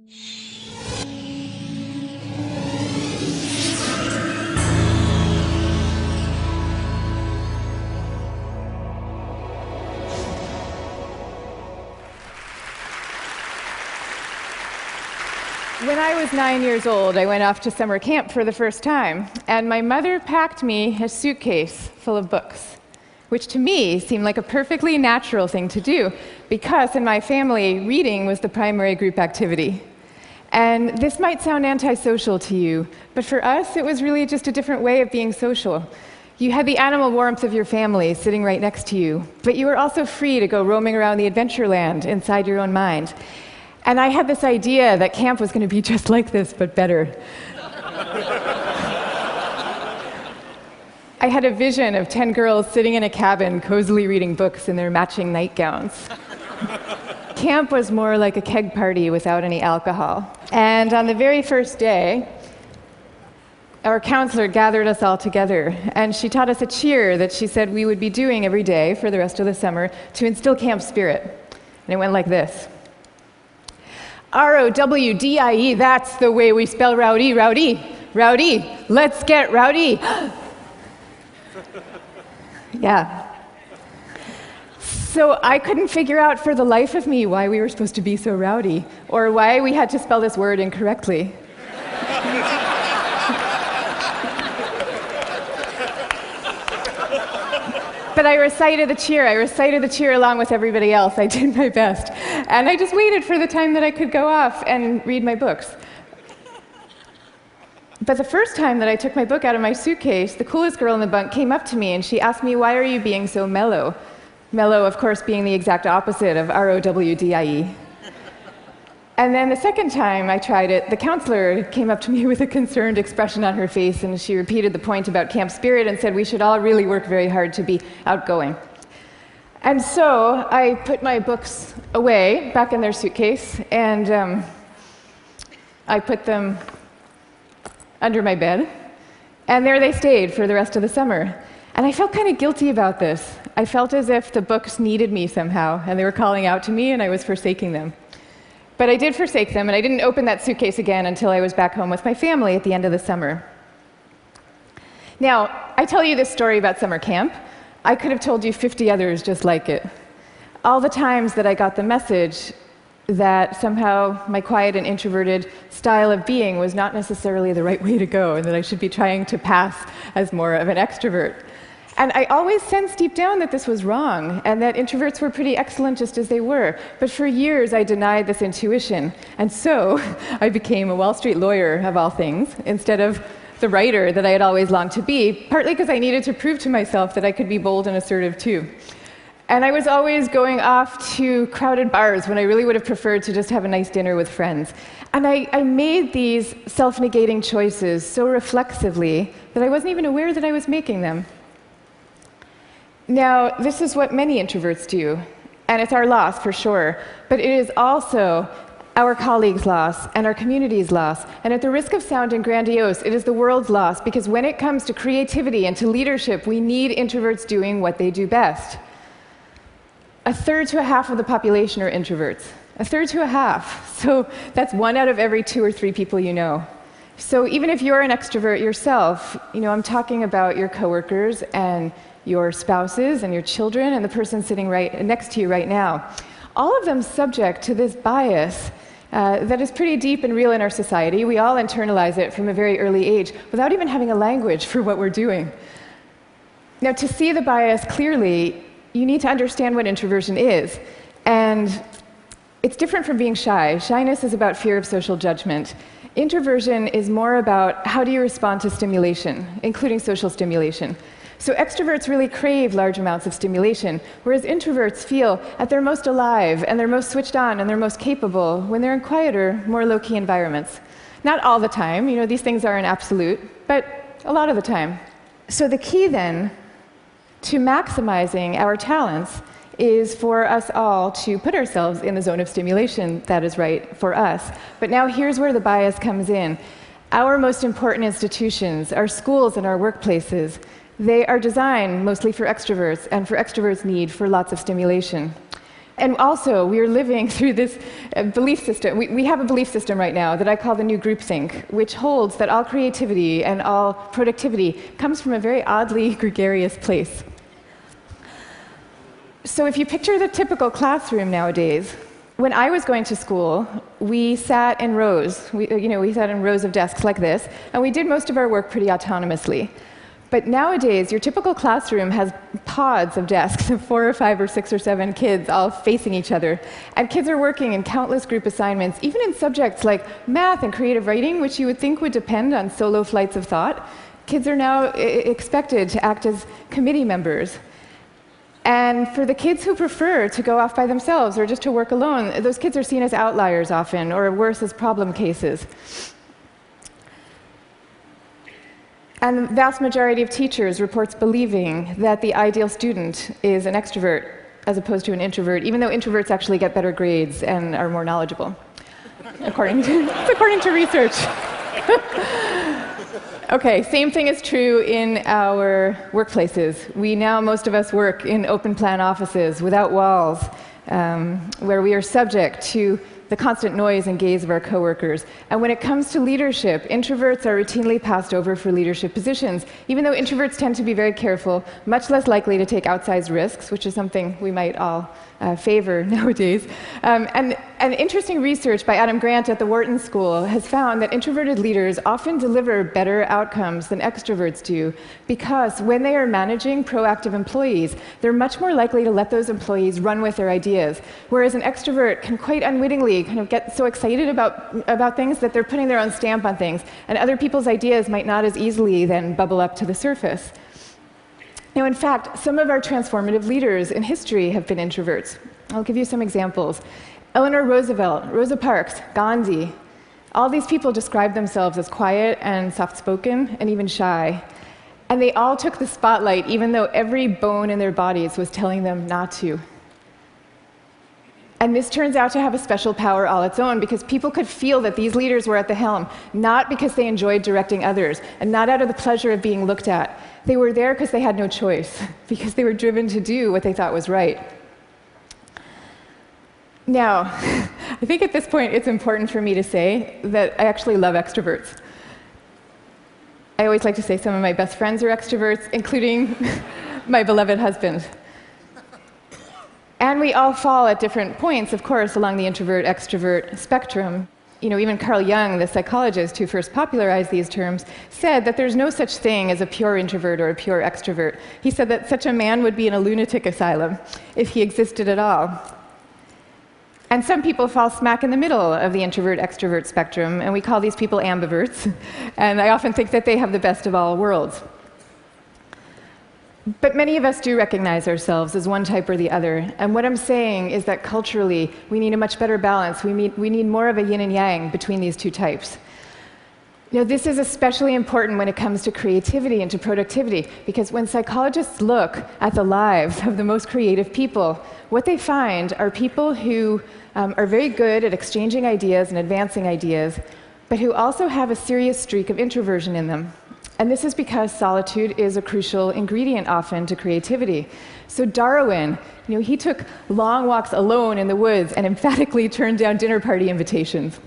When I was 9 years old, I went off to summer camp for the first time, and my mother packed me a suitcase full of books, which to me seemed like a perfectly natural thing to do, because in my family, reading was the primary group activity. And this might sound antisocial to you, but for us, it was really just a different way of being social. You had the animal warmth of your family sitting right next to you, but you were also free to go roaming around the adventure land inside your own mind. And I had this idea that camp was going to be just like this, but better. I had a vision of 10 girls sitting in a cabin, cozily reading books in their matching nightgowns. Camp was more like a keg party without any alcohol. And on the very first day, our counselor gathered us all together, and she taught us a cheer that she said we would be doing every day for the rest of the summer to instill camp spirit. And it went like this. R-O-W-D-I-E, that's the way we spell rowdy, rowdy, rowdy. Let's get rowdy. Yeah. So I couldn't figure out for the life of me why we were supposed to be so rowdy, or why we had to spell this word incorrectly. But I recited the cheer. I recited the cheer along with everybody else. I did my best. And I just waited for the time that I could go off and read my books. But the first time that I took my book out of my suitcase, the coolest girl in the bunk came up to me and she asked me, "Why are you being so mellow?" Mellow, of course, being the exact opposite of R-O-W-D-I-E. And then the second time I tried it, the counselor came up to me with a concerned expression on her face, and she repeated the point about camp spirit and said we should all really work very hard to be outgoing. And so I put my books away, back in their suitcase, and I put them under my bed, and there they stayed for the rest of the summer. And I felt kind of guilty about this. I felt as if the books needed me somehow, and they were calling out to me, and I was forsaking them. But I did forsake them, and I didn't open that suitcase again until I was back home with my family at the end of the summer. Now, I tell you this story about summer camp. I could have told you 50 others just like it. All the times that I got the message that somehow my quiet and introverted style of being was not necessarily the right way to go, and that I should be trying to pass as more of an extrovert. And I always sensed deep down that this was wrong, and that introverts were pretty excellent just as they were. But for years, I denied this intuition. And so I became a Wall Street lawyer, of all things, instead of the writer that I had always longed to be, partly because I needed to prove to myself that I could be bold and assertive too. And I was always going off to crowded bars when I really would have preferred to just have a nice dinner with friends. And I made these self-negating choices so reflexively that I wasn't even aware that I was making them. Now, this is what many introverts do, and it's our loss for sure, but it is also our colleagues' loss and our community's loss, and at the risk of sounding grandiose, it is the world's loss, because when it comes to creativity and to leadership, we need introverts doing what they do best. 1/3 to 1/2 of the population are introverts. 1/3 to 1/2, so that's 1 out of every 2 or 3 people you know. So even if you're an extrovert yourself, I'm talking about your coworkers and your spouses and your children and the person sitting right next to you right now. All of them subject to this bias that is pretty deep and real in our society. We all internalize it from a very early age without even having a language for what we're doing. Now, to see the bias clearly, you need to understand what introversion is. And it's different from being shy. Shyness is about fear of social judgment. Introversion is more about how do you respond to stimulation, including social stimulation. So extroverts really crave large amounts of stimulation, whereas introverts feel at their most alive and they're most switched on and they're most capable when they're in quieter, more low-key environments. Not all the time, these things aren't absolute, but a lot of the time. So the key then to maximizing our talents is for us all to put ourselves in the zone of stimulation that is right for us. But now here's where the bias comes in. Our most important institutions, our schools and our workplaces, they are designed mostly for extroverts and for extroverts' need for lots of stimulation. And also, we are living through this belief system. We have a belief system right now that I call the new groupthink, which holds that all creativity and all productivity comes from a very oddly gregarious place. So if you picture the typical classroom nowadays, when I was going to school, we sat in rows. We sat in rows of desks like this, and we did most of our work pretty autonomously. But nowadays, your typical classroom has pods of desks of 4 or 5 or 6 or 7 kids all facing each other. And kids are working in countless group assignments, even in subjects like math and creative writing, which you would think would depend on solo flights of thought. Kids are now expected to act as committee members. And for the kids who prefer to go off by themselves or just to work alone, those kids are seen as outliers often, or worse, as problem cases. And the vast majority of teachers reports believing that the ideal student is an extrovert as opposed to an introvert, even though introverts actually get better grades and are more knowledgeable, according to research. Okay, same thing is true in our workplaces. Most of us work in open-plan offices without walls, where we are subject to the constant noise and gaze of our coworkers. And when it comes to leadership, introverts are routinely passed over for leadership positions, even though introverts tend to be very careful, much less likely to take outsized risks, which is something we might all favor nowadays. And interesting research by Adam Grant at the Wharton School has found that introverted leaders often deliver better outcomes than extroverts do, because when they are managing proactive employees, they're much more likely to let those employees run with their ideas, whereas an extrovert can quite unwittingly kind of get so excited about things that they're putting their own stamp on things, and other people's ideas might not as easily then bubble up to the surface. Now, in fact, some of our transformative leaders in history have been introverts. I'll give you some examples. Eleanor Roosevelt, Rosa Parks, Gandhi. All these people describe themselves as quiet and soft-spoken and even shy. And they all took the spotlight, even though every bone in their bodies was telling them not to. And this turns out to have a special power all its own, because people could feel that these leaders were at the helm, not because they enjoyed directing others, and not out of the pleasure of being looked at. They were there because they had no choice, because they were driven to do what they thought was right. Now, I think at this point it's important for me to say that I actually love extroverts. I always like to say some of my best friends are extroverts, including my beloved husband. And we all fall at different points, of course, along the introvert-extrovert spectrum. Even Carl Jung, the psychologist who first popularized these terms, said that there's no such thing as a pure introvert or a pure extrovert. He said that such a man would be in a lunatic asylum if he existed at all. And some people fall smack in the middle of the introvert-extrovert spectrum, and we call these people ambiverts. And I often think that they have the best of all worlds. But many of us do recognize ourselves as one type or the other. And what I'm saying is that culturally, we need a much better balance. We need more of a yin and yang between these two types. This is especially important when it comes to creativity and to productivity, because when psychologists look at the lives of the most creative people, what they find are people who are very good at exchanging ideas and advancing ideas, but who also have a serious streak of introversion in them. And this is because solitude is a crucial ingredient often to creativity. So Darwin, he took long walks alone in the woods and emphatically turned down dinner party invitations.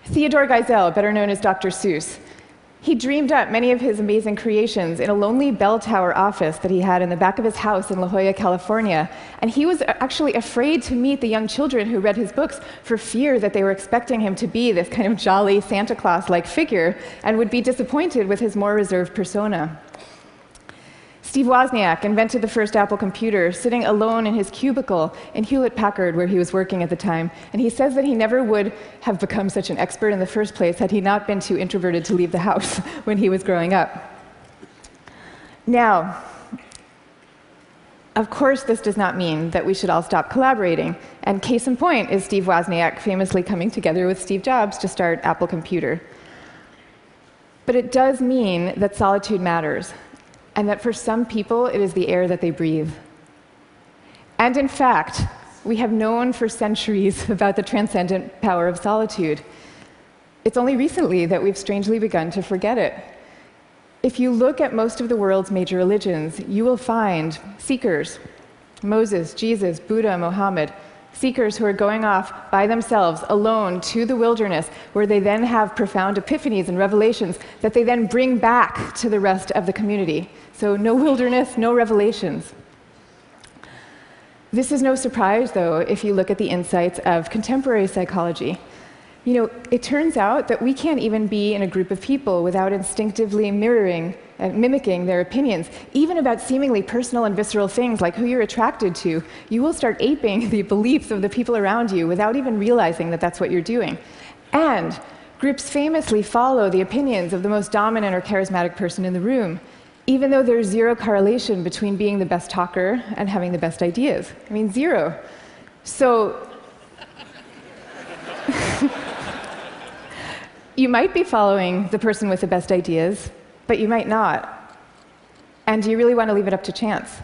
Theodore Geisel, better known as Dr. Seuss, he dreamed up many of his amazing creations in a lonely bell tower office that he had in the back of his house in La Jolla, California. And he was actually afraid to meet the young children who read his books for fear that they were expecting him to be this kind of jolly Santa Claus-like figure and would be disappointed with his more reserved persona. Steve Wozniak invented the first Apple computer sitting alone in his cubicle in Hewlett-Packard, where he was working at the time. And he says that he never would have become such an expert in the first place had he not been too introverted to leave the house when he was growing up. Now, of course, this does not mean that we should all stop collaborating. And case in point is Steve Wozniak famously coming together with Steve Jobs to start Apple Computer. But it does mean that solitude matters, and that for some people, it is the air that they breathe. And in fact, we have known for centuries about the transcendent power of solitude. It's only recently that we've strangely begun to forget it. If you look at most of the world's major religions, you will find seekers Moses, Jesus, Buddha, Mohammed, seekers who are going off by themselves, alone, to the wilderness, where they then have profound epiphanies and revelations that they then bring back to the rest of the community. So no wilderness, no revelations. This is no surprise, though, if you look at the insights of contemporary psychology. You know, it turns out that we can't even be in a group of people without instinctively mirroring and mimicking their opinions, even about seemingly personal and visceral things like who you're attracted to. You will start aping the beliefs of the people around you without even realizing that that's what you're doing. And groups famously follow the opinions of the most dominant or charismatic person in the room, even though there's zero correlation between being the best talker and having the best ideas. I mean, zero. So you might be following the person with the best ideas, but you might not. And do you really want to leave it up to chance?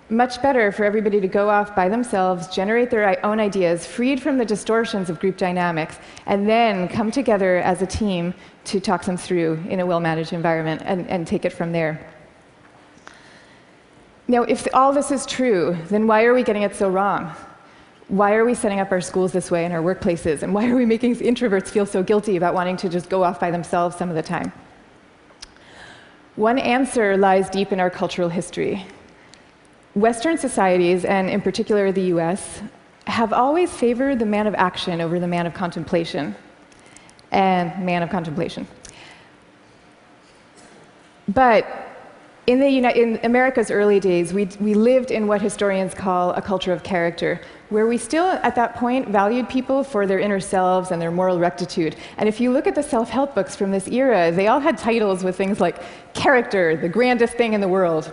Much better for everybody to go off by themselves, generate their own ideas, freed from the distortions of group dynamics, and then come together as a team to talk them through in a well-managed environment and take it from there. Now, if all this is true, then why are we getting it so wrong? Why are we setting up our schools this way and our workplaces? And why are we making introverts feel so guilty about wanting to just go off by themselves some of the time? One answer lies deep in our cultural history. Western societies, and in particular the US, have always favored the man of action over the man of contemplation. But in America's early days, we lived in what historians call a culture of character, where we still, at that point, valued people for their inner selves and their moral rectitude. And if you look at the self-help books from this era, they all had titles with things like character, the grandest thing in the world.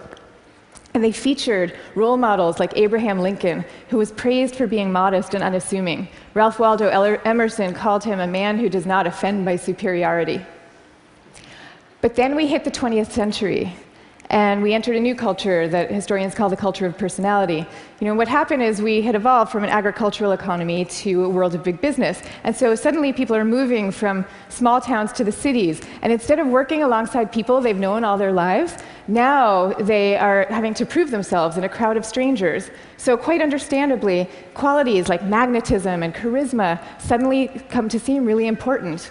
And they featured role models like Abraham Lincoln, who was praised for being modest and unassuming. Ralph Waldo Emerson called him a man who does not offend by superiority. But then we hit the 20th century, and we entered a new culture that historians call the culture of personality. You know, what happened is we had evolved from an agricultural economy to a world of big business. And so suddenly people are moving from small towns to the cities. And instead of working alongside people they've known all their lives, now they are having to prove themselves in a crowd of strangers. So quite understandably, qualities like magnetism and charisma suddenly come to seem really important.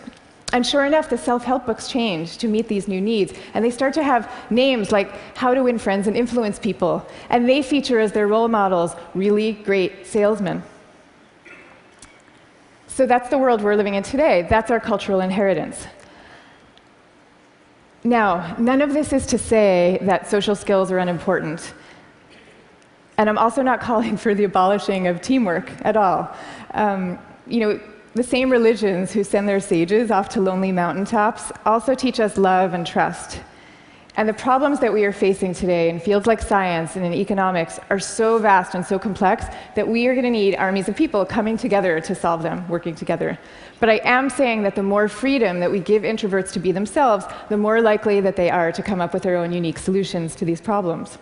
And sure enough, the self-help books change to meet these new needs. And they start to have names like How to Win Friends and Influence People. And they feature as their role models really great salesmen. So that's the world we're living in today. That's our cultural inheritance. Now, none of this is to say that social skills are unimportant. And I'm also not calling for the abolishing of teamwork at all. The same religions who send their sages off to lonely mountaintops also teach us love and trust. And the problems that we are facing today in fields like science and in economics are so vast and so complex that we are going to need armies of people coming together to solve them, working together. But I am saying that the more freedom that we give introverts to be themselves, the more likely that they are to come up with their own unique solutions to these problems.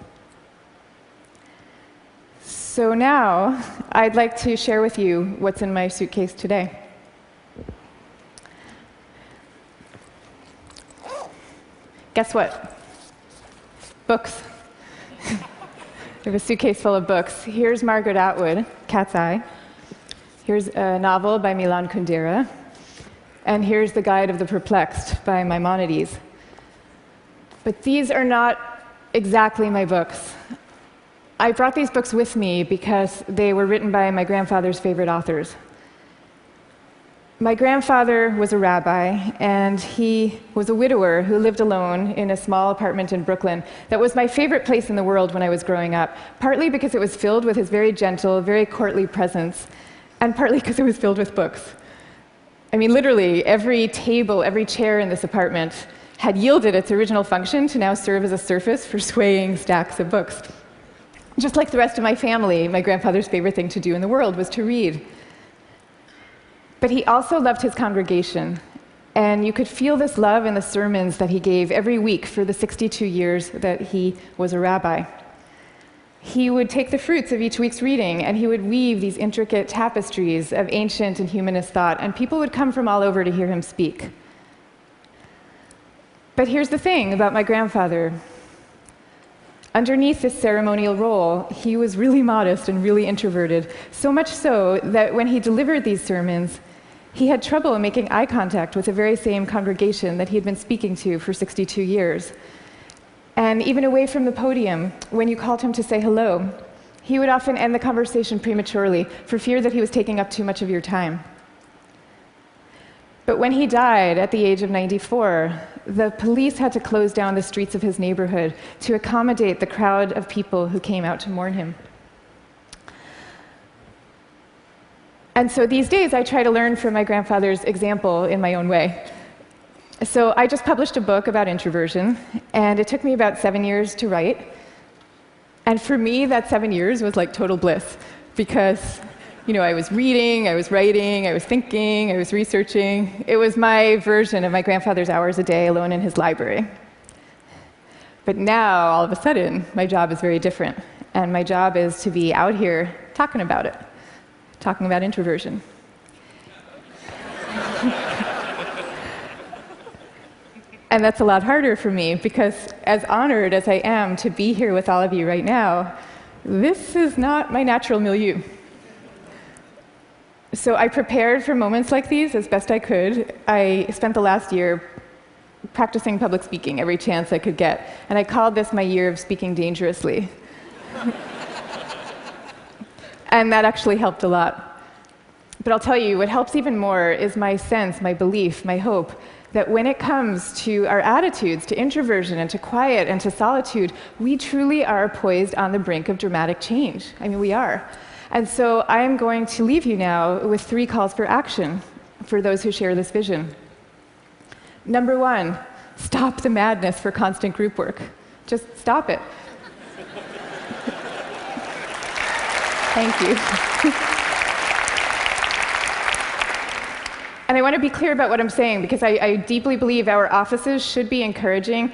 So now, I'd like to share with you what's in my suitcase today. Guess what? Books. I have a suitcase full of books. Here's Margaret Atwood, Cat's Eye. Here's a novel by Milan Kundera. And here's The Guide of the Perplexed by Maimonides. But these are not exactly my books. I brought these books with me because they were written by my grandfather's favorite authors. My grandfather was a rabbi, and he was a widower who lived alone in a small apartment in Brooklyn that was my favorite place in the world when I was growing up, partly because it was filled with his very gentle, very courtly presence, and partly because it was filled with books. I mean, literally, every table, every chair in this apartment had yielded its original function to now serve as a surface for swaying stacks of books. Just like the rest of my family, my grandfather's favorite thing to do in the world was to read. But he also loved his congregation, and you could feel this love in the sermons that he gave every week for the 62 years that he was a rabbi. He would take the fruits of each week's reading, and he would weave these intricate tapestries of ancient and humanist thought, and people would come from all over to hear him speak. But here's the thing about my grandfather. Underneath this ceremonial role, he was really modest and really introverted, so much so that when he delivered these sermons, he had trouble making eye contact with the very same congregation that he had been speaking to for 62 years. And even away from the podium, when you called him to say hello, he would often end the conversation prematurely for fear that he was taking up too much of your time. But when he died at the age of 94, the police had to close down the streets of his neighborhood to accommodate the crowd of people who came out to mourn him. And so these days, I try to learn from my grandfather's example in my own way. So I just published a book about introversion, and it took me about 7 years to write. And for me, that 7 years was like total bliss, because I was reading, I was writing, I was thinking, I was researching. It was my version of my grandfather's hours a day alone in his library. But now, all of a sudden, my job is very different. And my job is to be out here talking about it, talking about introversion. And that's a lot harder for me, because as honored as I am to be here with all of you right now, this is not my natural milieu. So I prepared for moments like these as best I could. I spent the last year practicing public speaking every chance I could get, and I called this my year of speaking dangerously. And that actually helped a lot. But I'll tell you, what helps even more is my sense, my belief, my hope, that when it comes to our attitudes to introversion and to quiet and to solitude, we truly are poised on the brink of dramatic change. I mean, we are. And so I am going to leave you now with 3 calls for action for those who share this vision. Number 1, stop the madness for constant group work. Just stop it. Thank you. And I want to be clear about what I'm saying, because I deeply believe our offices should be encouraging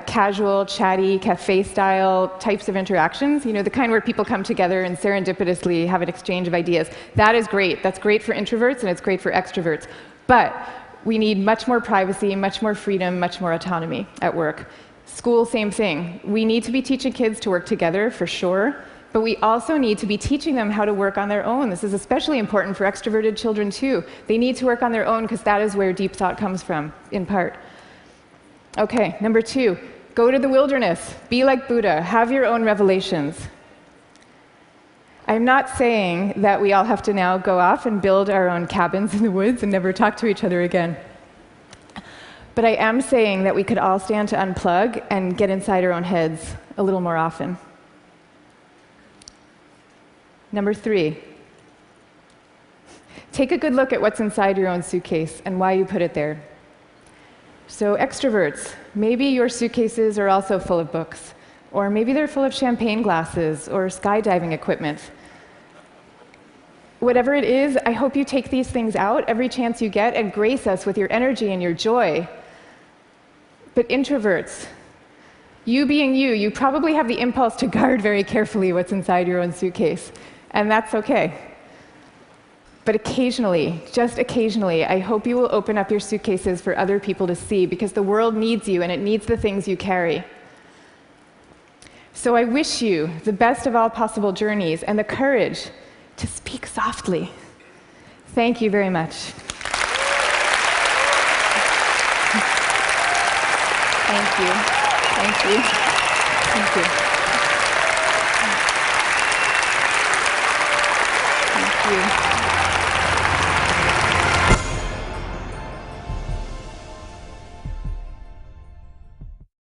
casual, chatty, cafe-style types of interactions, the kind where people come together and serendipitously have an exchange of ideas. That is great. That's great for introverts, and it's great for extroverts. But we need much more privacy, much more freedom, much more autonomy at work. School, same thing. We need to be teaching kids to work together, for sure. But we also need to be teaching them how to work on their own. This is especially important for extroverted children, too. They need to work on their own, because that is where deep thought comes from, in part. Okay, number 2, go to the wilderness. Be like Buddha. Have your own revelations. I'm not saying that we all have to now go off and build our own cabins in the woods and never talk to each other again. But I am saying that we could all stand to unplug and get inside our own heads a little more often. Number 3, take a good look at what's inside your own suitcase and why you put it there. So extroverts, maybe your suitcases are also full of books, or maybe they're full of champagne glasses or skydiving equipment. Whatever it is, I hope you take these things out every chance you get and grace us with your energy and your joy. But introverts, you being you probably have the impulse to guard very carefully what's inside your own suitcase. And that's okay. But occasionally, just occasionally, I hope you will open up your suitcases for other people to see, because the world needs you and it needs the things you carry. So I wish you the best of all possible journeys and the courage to speak softly. Thank you very much. Thank you. Thank you. Thank you. Thank you.